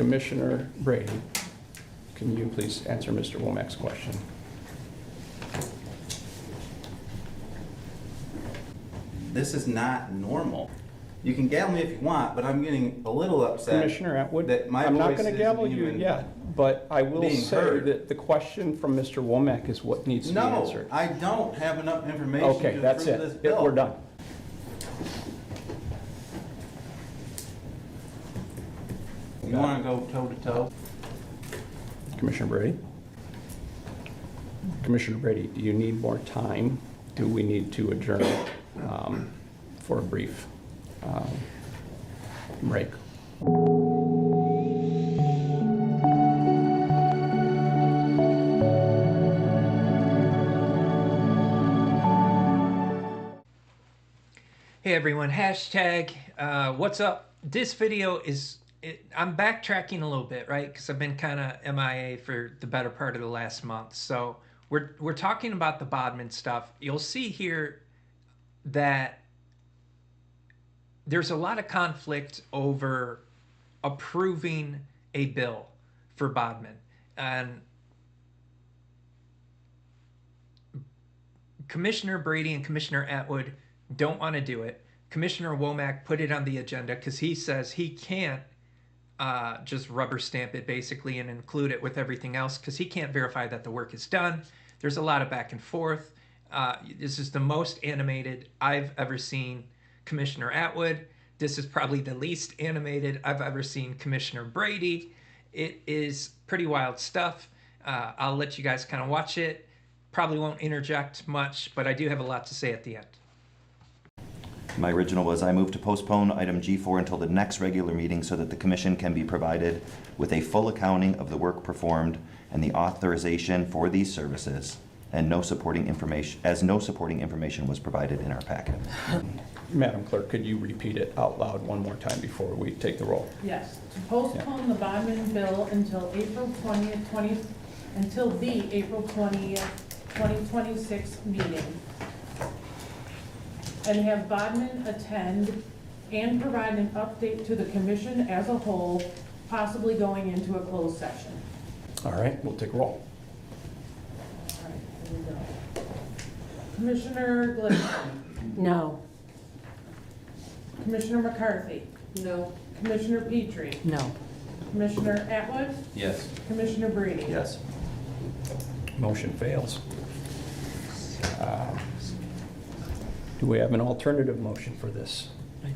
Commissioner Brady, can you please answer Mr. Womack's question? This is not normal. You can gavel me if you want, but I'm getting a little upset. Commissioner Atwood, that my I'm not voice going to isn't gavel you even yet, but I will being say heard. that the question from Mr. Womack is what needs to be answered. No, I don't have enough information Okay, to that's approve this it. bill. We're done. You want to go toe to toe? Commissioner Brady? Commissioner Brady, do you need more time? Do we need to adjourn for a brief break? Hey everyone, hashtag what's up? This video is, I'm backtracking a little bit, right? Because I've been kind of MIA for the better part of the last month. So we're talking about the Bodman stuff. You'll see here that there's a lot of conflict over approving a bill for Bodman. And Commissioner Brady and Commissioner Atwood don't want to do it. Commissioner Womack put it on the agenda because he says he can't just rubber stamp it basically and include it with everything else because he can't verify that the work is done. There's a lot of back and forth. This is the most animated I've ever seen Commissioner Atwood. This is probably the least animated I've ever seen Commissioner Brady. It is pretty wild stuff. I'll let you guys kind of watch it. Probably won't interject much, but I do have a lot to say at the end. My original was I move to postpone item G4 until the next regular meeting so that the commission can be provided with a full accounting of the work performed and the authorization for these services, and no supporting information was provided in our packet. Madam Clerk, could you repeat it out loud one more time before we take the roll? Yes, to postpone the Bodman bill until April 20th, until the April 20th, 2026 meeting. And have Bodman attend and provide an update to the commission as a whole, possibly going into a closed session. All right, we'll take a roll. All right, here we go. Commissioner Glidden. No. Commissioner McCarthy. No. Commissioner Petrie. No. Commissioner Atwood. Yes. Commissioner Brady. Yes. Motion fails. Do we have an alternative motion for this? I do.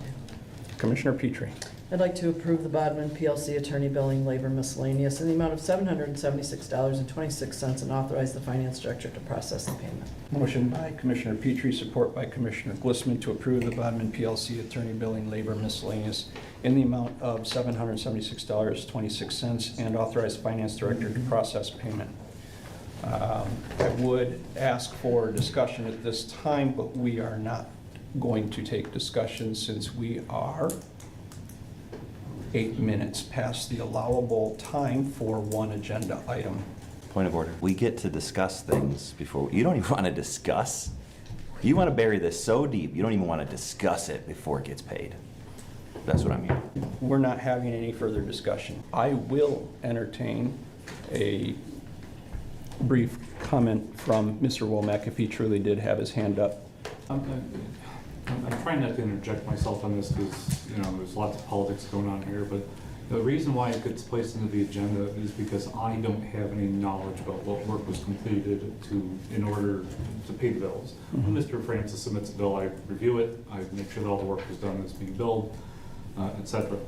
Commissioner Petrie. I'd like to approve the Bodman PLC attorney billing labor miscellaneous in the amount of $776.26 and authorize the finance director to process the payment. Motion by Commissioner Petrie, support by Commissioner Glissman to approve the Bodman PLC attorney billing labor miscellaneous in the amount of $776.26 and authorize the finance director to process payment. I would ask for discussion at this time, but we are not going to take discussion since we are 8 minutes past the allowable time for one agenda item. Point of order. We get to discuss things before. You don't even want to discuss. You want to bury this so deep, you don't even want to discuss it before it gets paid. That's what I'm hearing. We're not having any further discussion. I will entertain a brief comment from Mr. Womack if he truly did have his hand up. I'm trying not to interject myself on this because, you know, there's lots of politics going on here, but the reason why it gets placed into the agenda is because I don't have any knowledge about what work was completed in order to pay the bills. When Mr. Francis submits a bill, I review it, I make sure that all the work was done that's being billed, etc.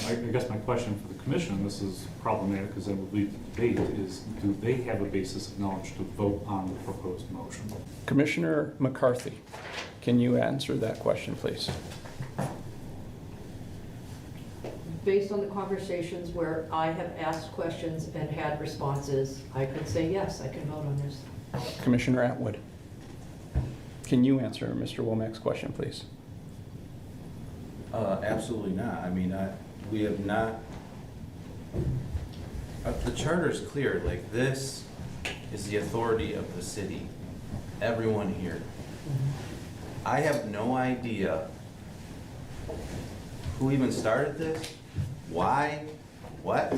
I guess my question for the commission, and this is problematic because that would lead to debate, is do they have a basis of knowledge to vote on the proposed motion? Commissioner McCarthy, can you answer that question, please? Based on the conversations where I have asked questions and had responses, I could say yes, I can vote on this. Commissioner Atwood, can you answer Mr. Womack's question, please? Absolutely not. I mean, we have not, the charter is clear, like this is the authority of the city, everyone here. I have no idea who even started this, why, What?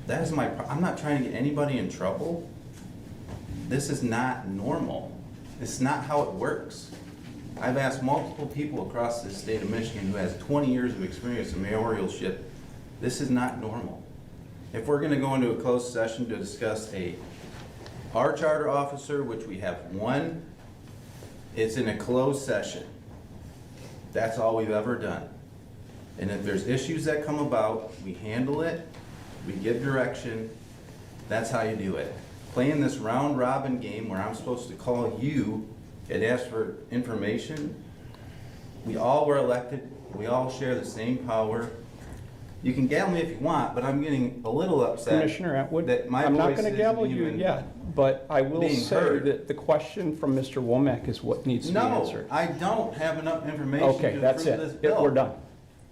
That is I'm not trying to get anybody in trouble. This is not normal. It's not how it works. I've asked multiple people across the state of Michigan who has 20 years of experience in mayoralship. This is not normal. If we're gonna go into a closed session to discuss our charter officer, which we have one, it's in a closed session. That's all we've ever done. And if there's issues that come about, we handle it, we give direction, that's how you do it. Playing this round robin game where I'm supposed to call you and ask for information, we all were elected, we all share the same power. You can gavel me if you want, but I'm getting a little upset. Commissioner Atwood, that my I'm not voice going to isn't gavel you even yet, but I will being say heard. that the question from Mr. Womack is what needs to be No, answered. I don't have enough information Okay, to that's approve this it. bill. We're done.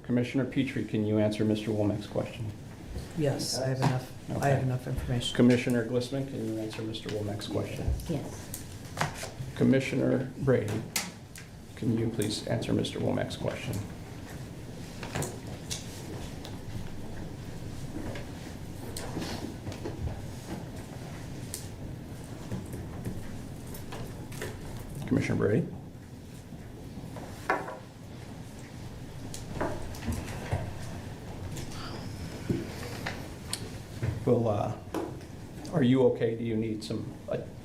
Commissioner Petrie, can you answer Mr. Womack's question? Yes, I have enough, I have Okay. enough information. Commissioner Glissman, can you answer Mr. Womack's question? Yes. Commissioner Brady, can you please answer Mr. Womack's question? Commissioner Brady? Well, are you okay? Do you need some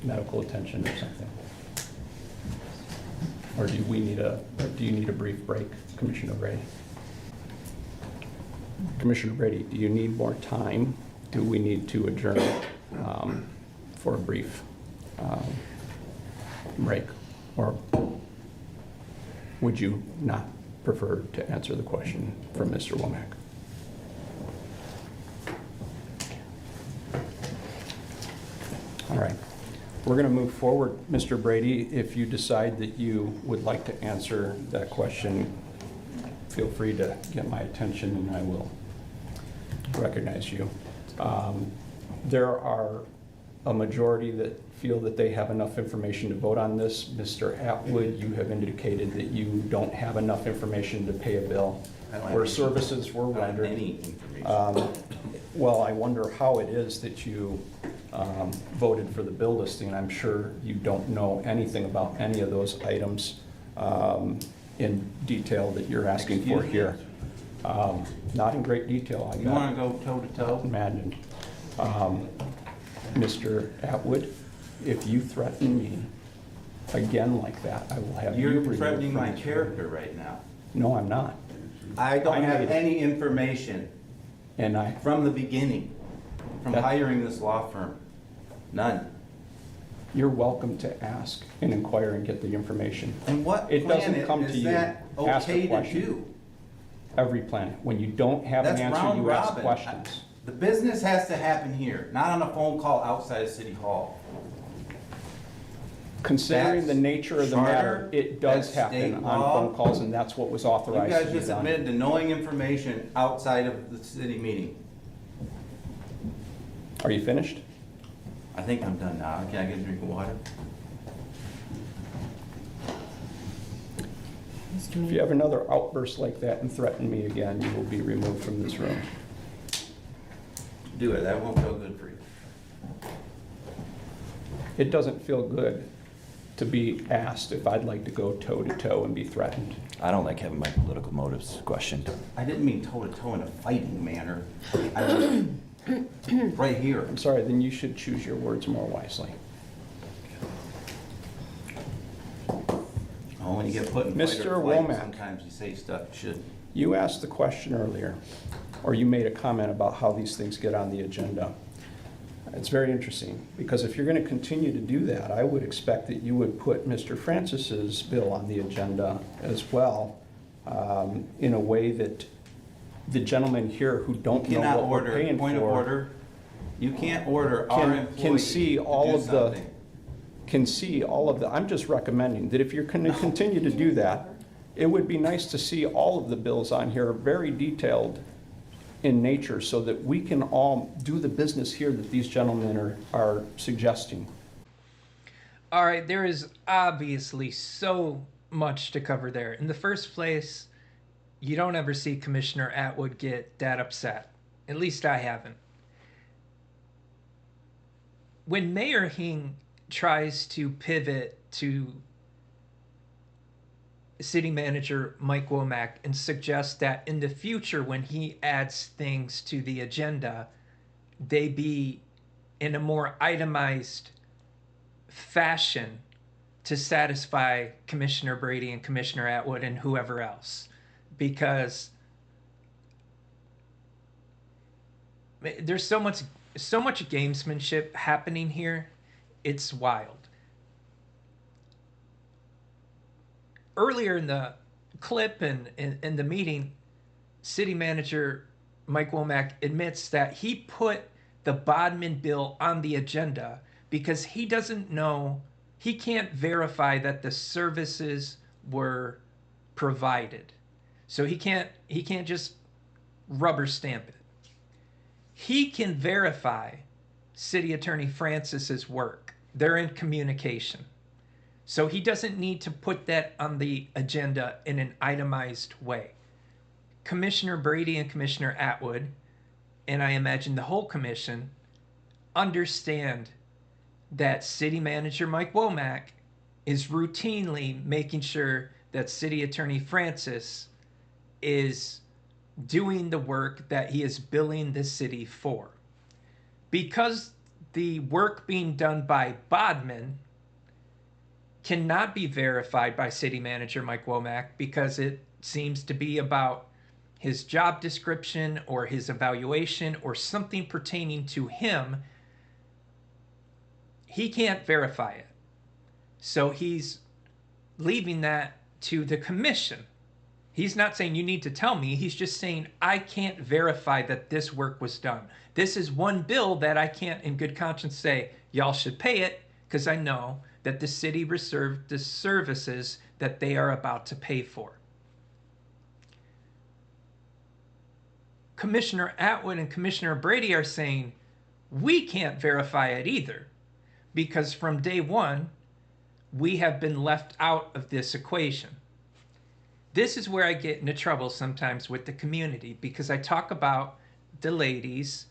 medical attention or something? Or do you need a brief break, Commissioner Brady? Commissioner Brady, do you need more time? Do we need to adjourn for a brief break? Or would you not prefer to answer the question from Mr. Womack? All right. We're going to move forward. Mr. Brady, if you decide that you would like to answer that question, feel free to get my attention and I will recognize you. There are a majority that feel that they have enough information to vote on this. Mr. Atwood, you have indicated that you don't have enough information to pay a bill I don't have where any- services were I don't have rendered. any information. Well, I wonder how it is that you voted for the bill listing. I'm sure you don't know anything about any of those items in detail that you're asking for Excuse me? here. Not in great detail. I You got wanna go toe to toe? imagined. Mr. Atwood, if you threaten me again like that, I will have you You're removed threatening from my this character right now. room. No, I'm not. I don't I have made it. any information And from the beginning, from That- hiring this law firm. None. you're welcome to ask and inquire and get the information. And what It doesn't planet come to is you. that Ask a okay to question. do? Every planet. When you don't have an That's answer, round you ask robin. questions. The business has to happen here, not on a phone call outside of City Hall. Considering the That's nature of the charter, matter, it does that's state happen on law. phone calls, and that's what was You authorized guys to be just done. admitted to knowing information outside of the city meeting. Are you finished? I think I'm done now. Can I get a drink of water? Mr. If you have another outburst like that and threaten me again, you will be removed from this room. Do it. That won't feel good for you. It doesn't feel good to be asked if I'd like to go toe-to-toe and be threatened. I don't like having my political motives questioned. I didn't mean toe to toe in a fighting manner. I mean, right here. I'm sorry, then you should choose your words more wisely. Oh, when you get put in fight Mr. or flight, Womack. sometimes you say stuff you shouldn't. You asked the question earlier, or you made a comment about how these things get on the agenda. It's very interesting, because if you're going to continue to do that, I would expect that you would put Mr. Francis's bill on the agenda as well, in a way that the gentlemen here who don't You know cannot what we're order, paying point of for order, you can't order our can employees see to all do of the, something. can see all of the, I'm just recommending that if you're going to continue to do that, it would be nice to see all of the bills on here very detailed in nature so that we can all do the business here that these gentlemen are suggesting. All right, there is obviously so much to cover there. In the first place, you don't ever see Commissioner Atwood get that upset. At least I haven't. When Mayor Hing tries to pivot to City Manager Mike Womack and suggests that in the future, when he adds things to the agenda, they be in a more itemized fashion to satisfy Commissioner Brady and Commissioner Atwood and whoever else. Because there's so much gamesmanship happening here. It's wild. Earlier in the clip and in the meeting, City Manager Mike Womack admits that he put the Bodmin bill on the agenda because he doesn't know, he can't verify that the services were provided. So he can't just rubber stamp it. He can verify City Attorney Francis's work. They're in communication. So he doesn't need to put that on the agenda in an itemized way. Commissioner Brady and Commissioner Atwood, and I imagine the whole commission, understand that City Manager Mike Womack is routinely making sure that City Attorney Francis is doing the work that he is billing the city for. Because the work being done by Bodmin cannot be verified by City Manager Mike Womack because it seems to be about his job description or his evaluation or something pertaining to him, he can't verify it. So he's leaving that to the commission. He's not saying you need to tell me. He's just saying I can't verify that this work was done. This is one bill that I can't in good conscience say y'all should pay it because I know that the city reserved the services that they are about to pay for. Commissioner Atwood and Commissioner Brady are saying we can't verify it either because from day one, we have been left out of this equation. This is where I get into trouble sometimes with the community because I talk about the ladies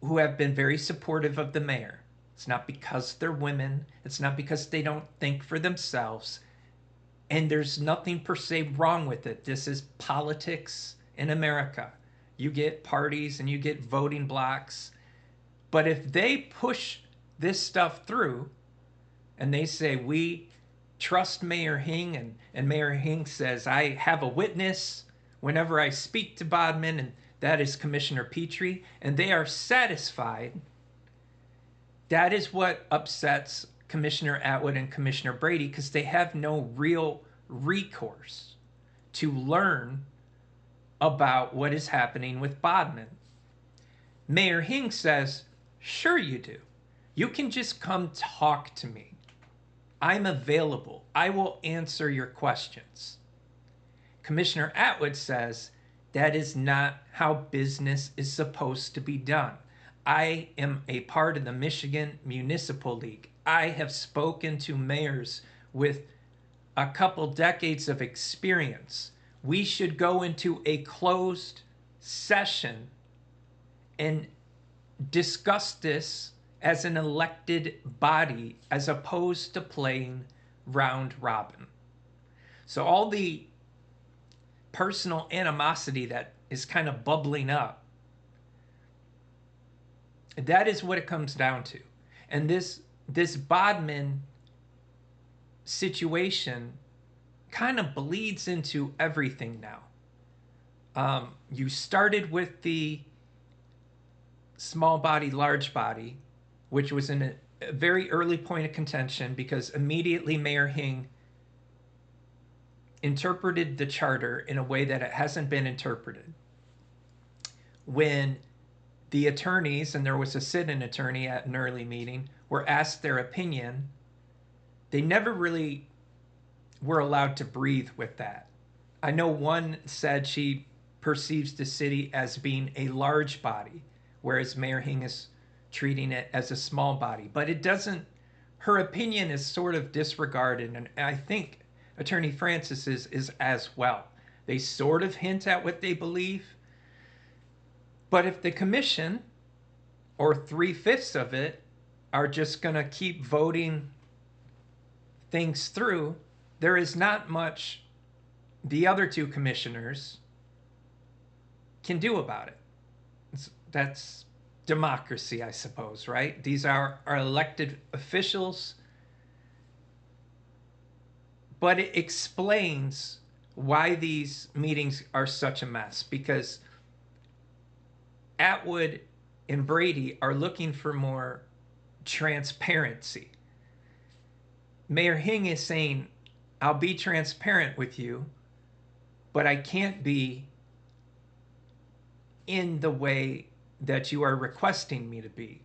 who have been very supportive of the mayor. It's not because they're women. It's not because they don't think for themselves. And there's nothing per se wrong with it. This is politics in America. You get parties and you get voting blocks. But if they push this stuff through and they say, we trust Mayor Hing, and Mayor Hing says, I have a witness whenever I speak to Bodmin, and that is Commissioner Petrie, and they are satisfied, that is what upsets Commissioner Atwood and Commissioner Brady because they have no real recourse to learn about what is happening with Bodmin. Mayor Hing says, sure you do. You can just come talk to me. I'm available. I will answer your questions. Commissioner Atwood says, that is not how business is supposed to be done. I am a part of the Michigan Municipal League. I have spoken to mayors with a couple decades of experience. We should go into a closed session and discuss this as an elected body as opposed to playing round robin. So all the personal animosity that is kind of bubbling up, that is what it comes down to. And this Bodmin situation kind of bleeds into everything now. You started with the small body, large body, which was in a very early point of contention because immediately Mayor Hing interpreted the charter in a way that it hasn't been interpreted. When the attorneys, and there was a sit-in attorney at an early meeting, were asked their opinion, they never really were allowed to breathe with that. I know one said she perceives the city as being a large body, whereas Mayor Hing is treating it as a small body. But it doesn't, her opinion is sort of disregarded, and I think Attorney Francis is as well. They sort of hint at what they believe, But if the commission, or 3/5 of it, are just going to keep voting things through, there is not much the other two commissioners can do about it. That's democracy, I suppose, right? These are our elected officials. But it explains why these meetings are such a mess, because Atwood and Brady are looking for more transparency. Mayor Hing is saying, I'll be transparent with you, but I can't be in the way that you are requesting me to be.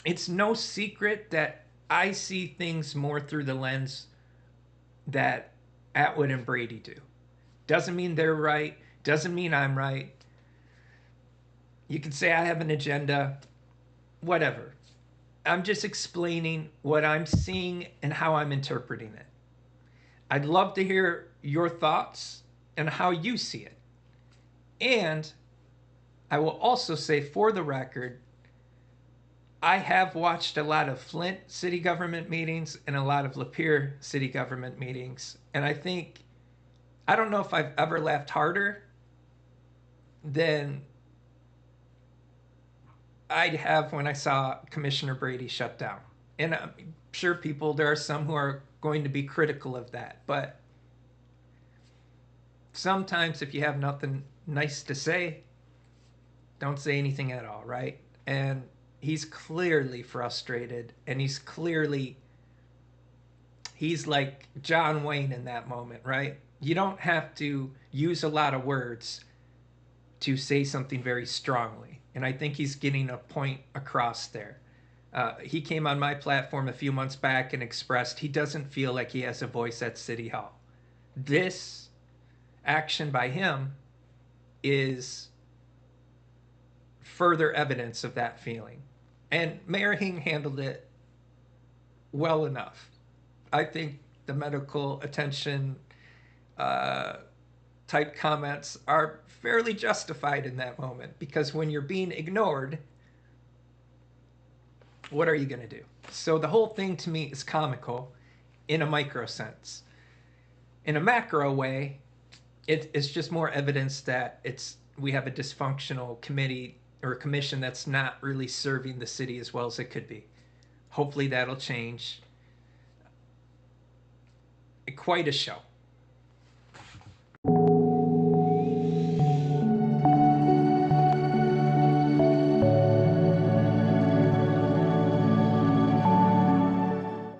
It's no secret that I see things more through the lens that Atwood and Brady do. Doesn't mean they're right, doesn't mean I'm right. You can say I have an agenda, whatever. I'm just explaining what I'm seeing and how I'm interpreting it. I'd love to hear your thoughts and how you see it. And I will also say, for the record, I have watched a lot of Flint city government meetings and a lot of Lapeer city government meetings. And I don't know if I've ever laughed harder than I'd have when I saw Commissioner Brady shut down. And I'm sure there are some who are going to be critical of that. But sometimes if you have nothing nice to say, don't say anything at all, right? And he's clearly frustrated, and he's like John Wayne in that moment, right? You don't have to use a lot of words to say something very strongly. And I think he's getting a point across there. He came on my platform a few months back and expressed he doesn't feel like he has a voice at City Hall. This action by him is further evidence of that feeling. And Mayor Hing handled it well enough. I think the medical attention type comments are fairly justified in that moment, because when you're being ignored, what are you going to do? So the whole thing to me is comical in a micro sense. In a macro way, it's just more evidence that we have a dysfunctional committee or a commission that's not really serving the city as well as it could be. Hopefully that'll change. Quite a show.